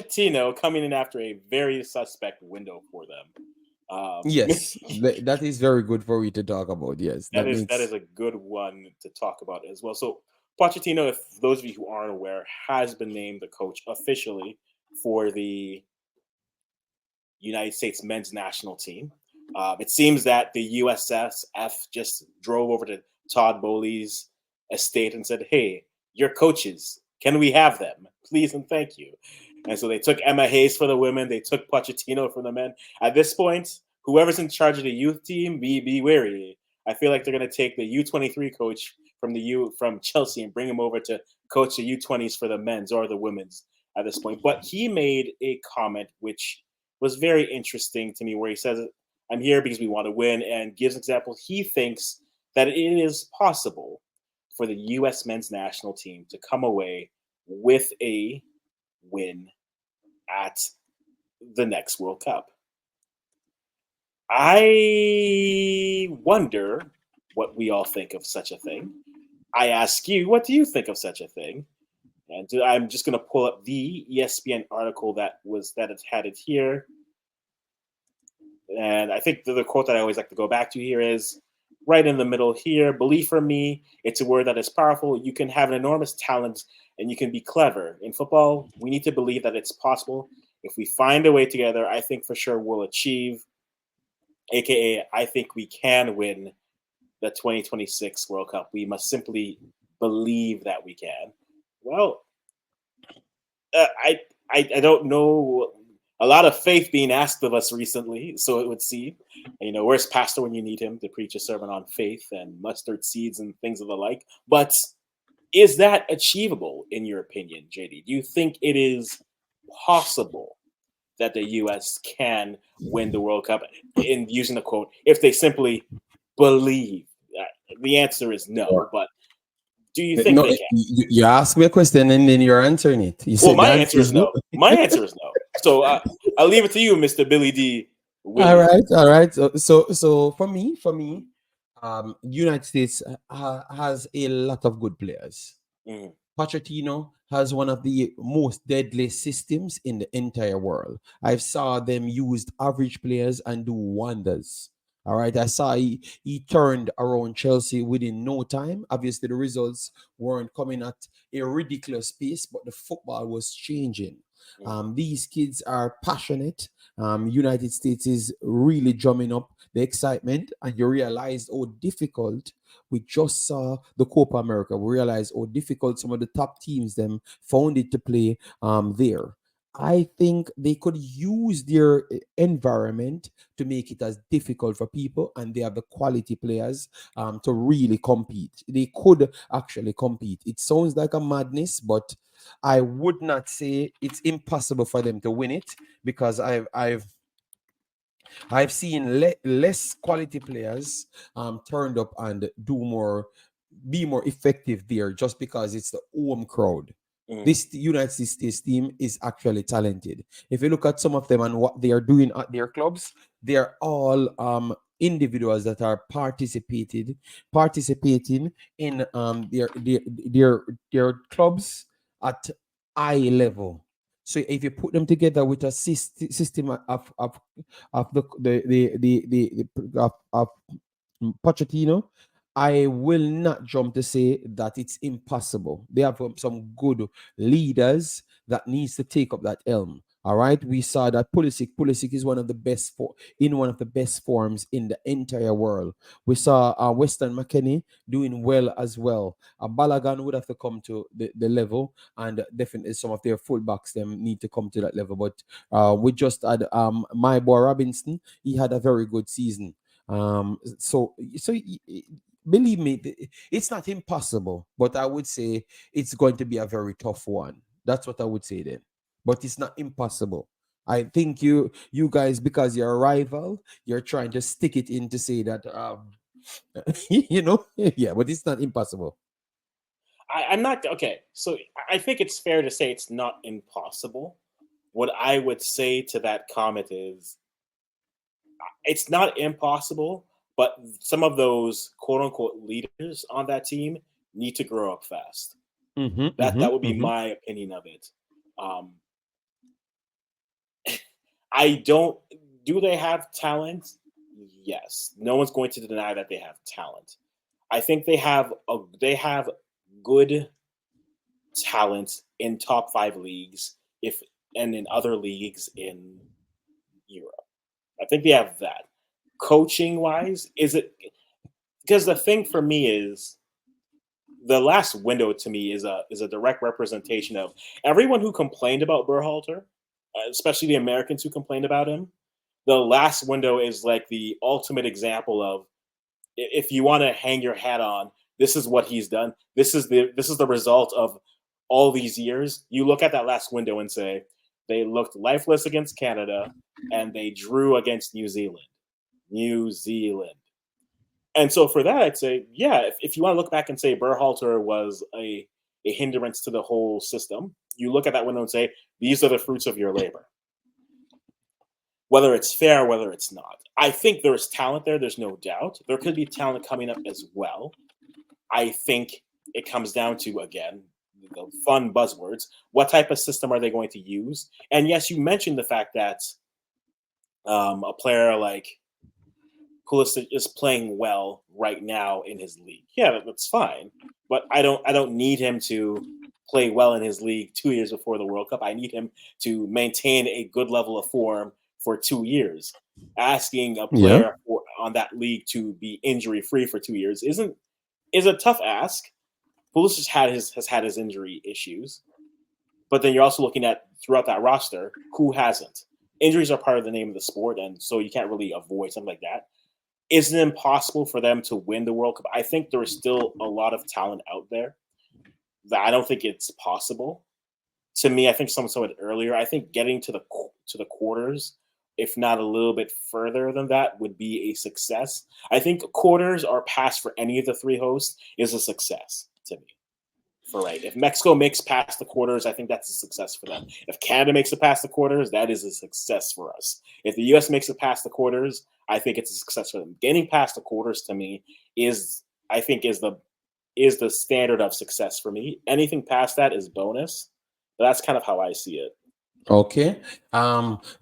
Pochettino coming in after a very suspect window for them. Yes, that is very good for you to talk about. Yes, That that is makes a good one to talk about as well. So Pochettino, if those of you who aren't aware, has been named the coach officially for the United States men's national team. It seems that the USSF just drove over to Todd Bowley's estate and said, "Hey, your coaches, can we have them, please and thank you?" And so they took Emma Hayes for the women. They took Pochettino for the men. At this point, whoever's in charge of the youth team, be wary. I feel like they're going to take the U23 coach from from Chelsea and bring him over to coach the U20s for the men's or the women's at this point. But he made a comment which was very interesting to me, where he says, "I'm here because we want to win," and gives examples. He thinks that it is possible for the U.S. men's national team to come away with a win at the next World Cup. I wonder what we all think of such a thing. I ask you, what do you think of such a thing? And I'm just going to pull up the ESPN article that it had it here. And I think the quote that I always like to go back to here is right in the middle here. Belief for me, it's a word that is powerful. You can have an enormous talent and you can be clever. In football, we need to believe that it's possible. If we find a way together, I think for sure we'll achieve, aka, I think we can win the 2026 World Cup. We must simply believe that we can. Well, I don't know, a lot of faith being asked of us recently, so it would seem. Where's Pastor when you need him to preach a sermon on faith and mustard seeds and things of the like? But is that achievable in your opinion, JD? Do you think it is possible that the U.S. can win the World Cup? In using the quote, if they simply believe. The answer is no, but do you think no. they can? You ask me a question and then you're answering it. You Well, said the my answer answer is is no. no. My answer is no. So I'll leave it to you, Mr. Billy D. All Williams. right, all right. So for me, United States has a lot of good players. Mm, Pochettino has one of the most deadly systems in the entire world. I saw them used average players and do wonders. All right, I saw he turned around Chelsea within no time. Obviously, the results weren't coming at a ridiculous pace, but the football was changing. mm. These kids are passionate. United States is really drumming up the excitement, and you realize how difficult we just saw the Copa America. We realized how difficult some of the top teams them found it to play there. I think they could use their environment to make it as difficult for people, and they have the quality players to really compete. They could actually compete. It sounds like a madness, but I would not say it's impossible for them to win it because I've seen less quality players turned up and be more effective there just because it's the home crowd. Mm, This United States team is actually talented. If you look at some of them and what they are doing at their clubs, they are all individuals that are participating in their clubs at high level. So if you put them together with a system of of Pochettino, I will not jump to say that it's impossible. They have some good leaders that needs to take up that helm. All right, we saw that Pulisic is one of the best in one of the best forms in the entire world. We saw Weston McKennie doing well as well. Balagan would have to come to the level, and definitely some of their fullbacks them need to come to that level. But we just had my boy Robinson. He had a very good season. Believe me, it's not impossible, but I would say it's going to be a very tough one. That's what I would say then. But it's not impossible. I think you guys, because you're a rival, you're trying to stick it in to say that yeah, but it's not impossible. I'm not okay. So I think it's fair to say it's not impossible. What I would say to that comment is it's not impossible, but some of those quote unquote leaders on that team need to grow up fast. Mm-hmm, That mm-hmm, would be mm-hmm. my opinion of it. Um, I don't. Do they have talent? Yes. No one's going to deny that they have talent. I think they have good talent in top 5 leagues, if and in other leagues in Europe. I think they have that. Coaching wise, is it because the thing for me is the last window to me is a direct representation of everyone who complained about Berhalter, especially the Americans who complained about him. The last window is like the ultimate example of if you want to hang your hat on, this is what he's done. This is the result of all these years. You look at that last window and say they looked lifeless against Canada and they drew against New Zealand. New Zealand. And so for that, I'd say, yeah, if you want to look back and say Berhalter was a hindrance to the whole system, you look at that window and say, these are the fruits of your labor. Whether it's fair, whether it's not. I think there's talent there. There's no doubt. There could be talent coming up as well. I think it comes down to, again, the fun buzzwords. What type of system are they going to use? And yes, you mentioned the fact that a player like Pulisic is playing well right now in his league. Yeah, that's fine. But I don't need him to play well in his league 2 years before the World Cup. I need him to maintain a good level of form for 2 years. Asking a player on that league to be injury free for 2 years is a tough ask. Pulisic has had his injury issues, but then you're also looking at throughout that roster who hasn't. Injuries are part of the name of the sport, and so you can't really avoid something like that. Is it impossible for them to win the World Cup? I think there is still a lot of talent out there that I don't think it's possible. To me, I think someone said it earlier. I think getting to the quarters, if not a little bit further than that, would be a success. I think quarters or past for any of the 3 hosts is a success to me. For right, if Mexico makes past the quarters, I think that's a success for them. If Canada makes it past the quarters, that is a success for us. If the U.S. makes it past the quarters, I think it's a success for them. Getting past the quarters to me is the standard of success for me. Anything past that is bonus. But that's kind of how I see it. Okay.